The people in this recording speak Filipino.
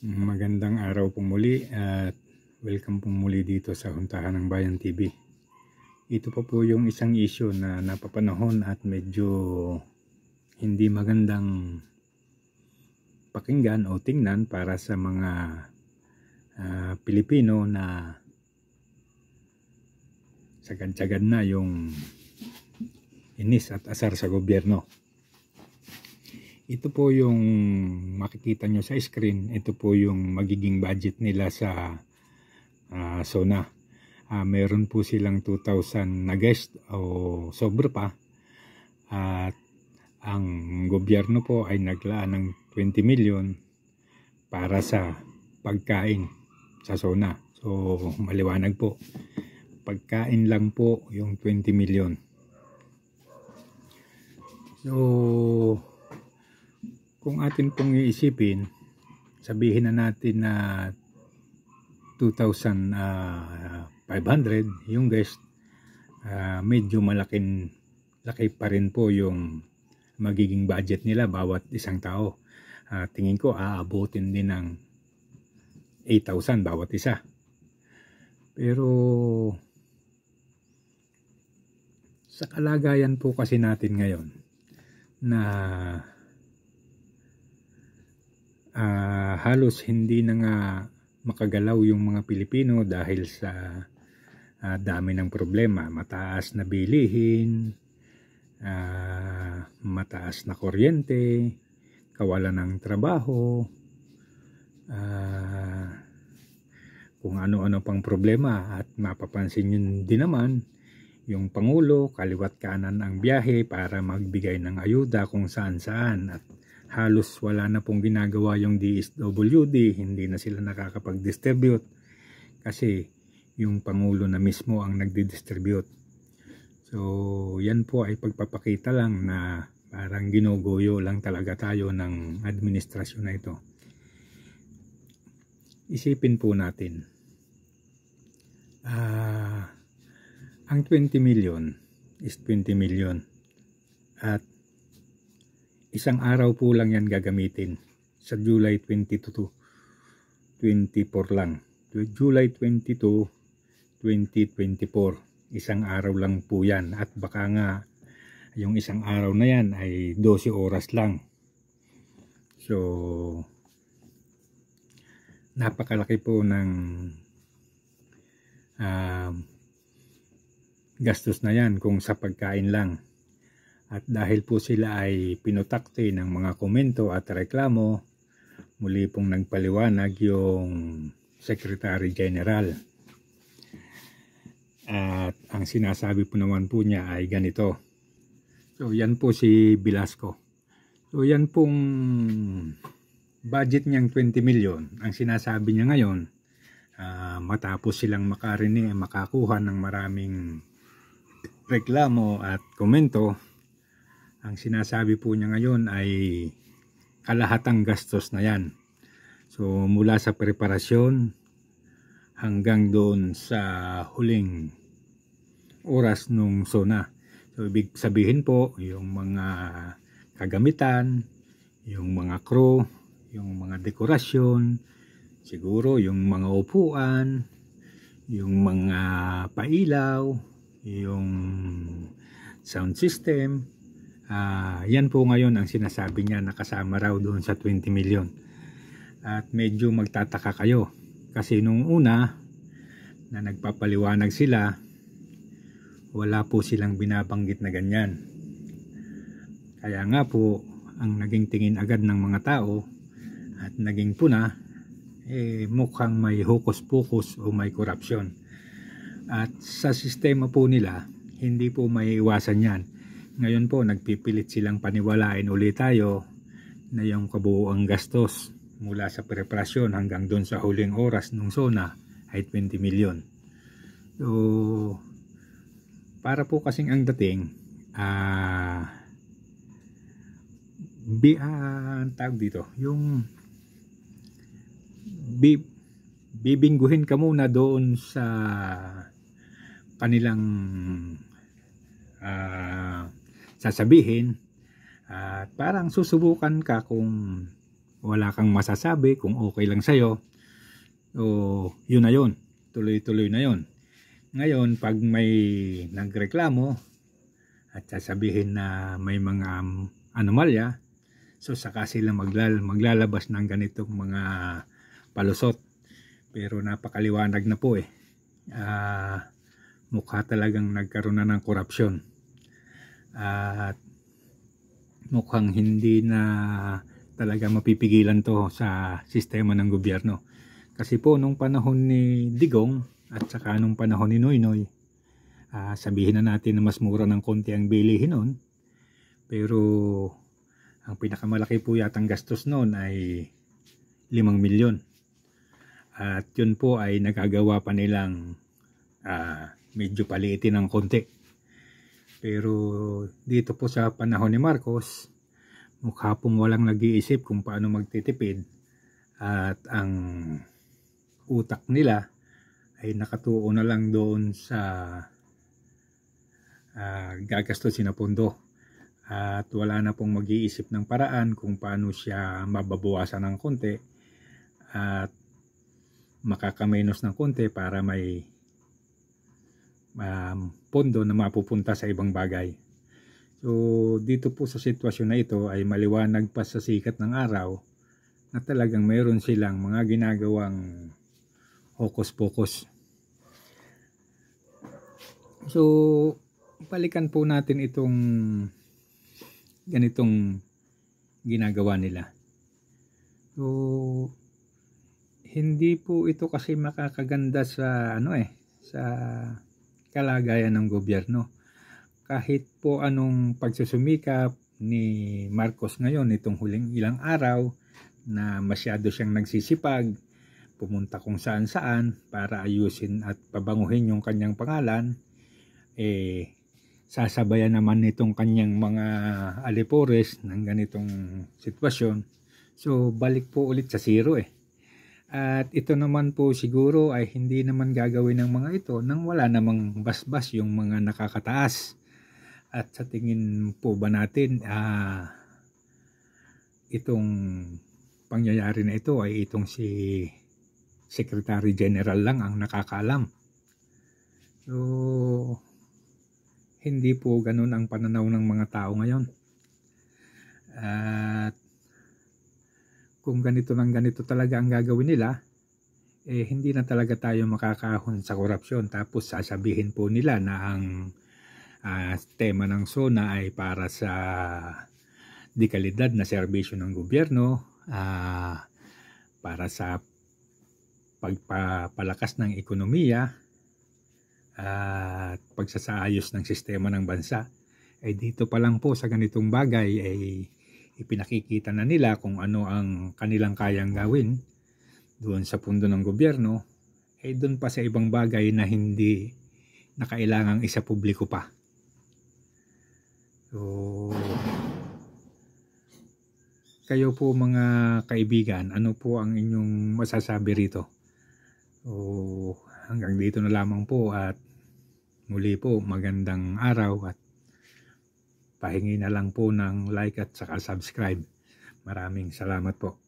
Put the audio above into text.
Magandang araw po muli at welcome po muli dito sa Huntahan ng Bayan TV. Ito po yung isang issue na napapanahon at medyo hindi magandang pakinggan o tingnan para sa mga Pilipino na sagad-sagad na yung inis at asar sa gobyerno. Ito po yung makikita nyo sa screen. Ito po yung magiging budget nila sa SONA. Meron po silang 2,000 na guest o sobra pa. At ang gobyerno po ay naglaan ng 20 million para sa pagkain sa SONA. So maliwanag po. Pagkain lang po yung 20 million. So kung atin pong iisipin, sabihin na natin na 2,500 yung guest, medyo laki pa rin po yung magiging budget nila bawat isang tao. Tingin ko aabutin din ng 8,000 bawat isa. Pero sa kalagayan po kasi natin ngayon na halos hindi na nga makagalaw yung mga Pilipino dahil sa dami ng problema. Mataas na bilihin, mataas na kuryente, kawalan ng trabaho, kung ano-ano pang problema. At mapapansin nyo din naman yung Pangulo, kaliwat kanan ang biyahe para magbigay ng ayuda kung saan-saan. At halos wala na pong ginagawa yung DSWD, hindi na sila nakakapag-distribute kasi yung Pangulo na mismo ang nagdi-distribute. So yan po ay pagpapakita lang na parang ginuguyo lang talaga tayo ng administrasyon na ito. Isipin po natin, ang 20 million is 20 million at isang araw po lang yan gagamitin sa July 22 to 24 lang. July 22, 2024. Isang araw lang po yan. At baka nga yung isang araw na yan ay 12 oras lang. So napakalaki po ng gastos na yan kung sa pagkain lang. At dahil po sila ay pinutakti ng mga komento at reklamo, muli pong nagpaliwanag yung Secretary General. At ang sinasabi po naman po niya ay ganito. So yan po si Velasco. So yan pong budget niyang 20 million. Ang sinasabi niya ngayon, matapos silang makakuha ng maraming reklamo at komento, ang sinasabi po niya ngayon ay kalahatang gastos na yan. So mula sa preparasyon hanggang doon sa huling oras nung SONA. So ibig sabihin po yung mga kagamitan, yung mga crew, yung mga dekorasyon, siguro yung mga upuan, yung mga pailaw, yung sound system. Yan po ngayon ang sinasabi niya na kasama raw doon sa 20 million. At medyo magtataka kayo kasi nung una na nagpapaliwanag sila, wala po silang binabanggit na ganyan. Kaya nga po ang naging tingin agad ng mga tao at naging puna, mukhang may hokus-pokus o may korupsyon. At sa sistema po nila, hindi po may iwasan yan. Ngayon po nagpipilit silang paniwalain ulit tayo na yung kabuuang gastos mula sa preparasyon hanggang doon sa huling oras ng SONA ay 20 million. So para po kasing ang dating tawag dito, yung bibingguhin ka muna doon sa kanilang sasabihin at parang susubukan ka kung wala kang masasabi kung okay lang sa'yo, o yun na yun, tuloy-tuloy na yun. Ngayon, pag may nagreklamo at sasabihin na may mga anomalya, so saka sila maglalabas ng ganitong mga palusot. Pero napakaliwanag na po mukha talagang nagkaroon na ng korupsyon. At mukhang hindi na talaga mapipigilan to sa sistema ng gobyerno. Kasi po nung panahon ni Digong at saka nung panahon ni Noynoy, sabihin na natin na mas mura ng konti ang bilihin noon, pero ang pinakamalaki po yatang gastos noon ay 5 milyon. At yun po ay nagagawa pa nilang medyo paliitin ng konti. Pero dito po sa panahon ni Marcos, mukha pong walang nag-iisip kung paano magtitipid. At ang utak nila ay nakatuon na lang doon sa gagastusin na pondo. At wala na pong mag-iisip ng paraan kung paano siya mababawasan ng konti at makakamenos ng konti para may pondo na mapupunta sa ibang bagay. So dito po sa sitwasyon na ito ay maliwanag pa sa sikat ng araw na talagang mayroon silang mga ginagawang hokus-pokus. So balikan po natin itong ganitong ginagawa nila. So hindi po ito kasi makakaganda sa sa kalagayan ng gobyerno. Kahit po anong pagsusumikap ni Marcos ngayon itong huling ilang araw na masyado siyang nagsisipag, pumunta kung saan-saan para ayusin at pabanguhin yung kanyang pangalan, sasabayan naman nitong kanyang mga alipores ng ganitong sitwasyon. So balik po ulit sa zero At ito naman po siguro ay hindi naman gagawin ng mga ito nang wala namang basbas yung mga nakakataas. At sa tingin po ba natin itong pangyayari na ito ay itong si Secretary General lang ang nakakaalam. So hindi po ganun ang pananaw ng mga tao ngayon. At kung ganito talaga ang gagawin nila, hindi na talaga tayo makakahon sa korupsyon. Tapos sasabihin po nila na ang tema ng SONA ay para sa dekalidad na serbisyo ng gobyerno, para sa pagpapalakas ng ekonomiya at pagsasaayos ng sistema ng bansa. Dito pa lang po sa ganitong bagay ipinakikita na nila kung ano ang kanilang kayang gawin doon sa pundo ng gobyerno, doon pa sa ibang bagay na hindi na kailangang isa publiko pa. So kayo po mga kaibigan, ano po ang inyong masasabi rito? So hanggang dito na lamang po at muli po magandang araw at pahingi na lang po ng like at saka subscribe. Maraming salamat po.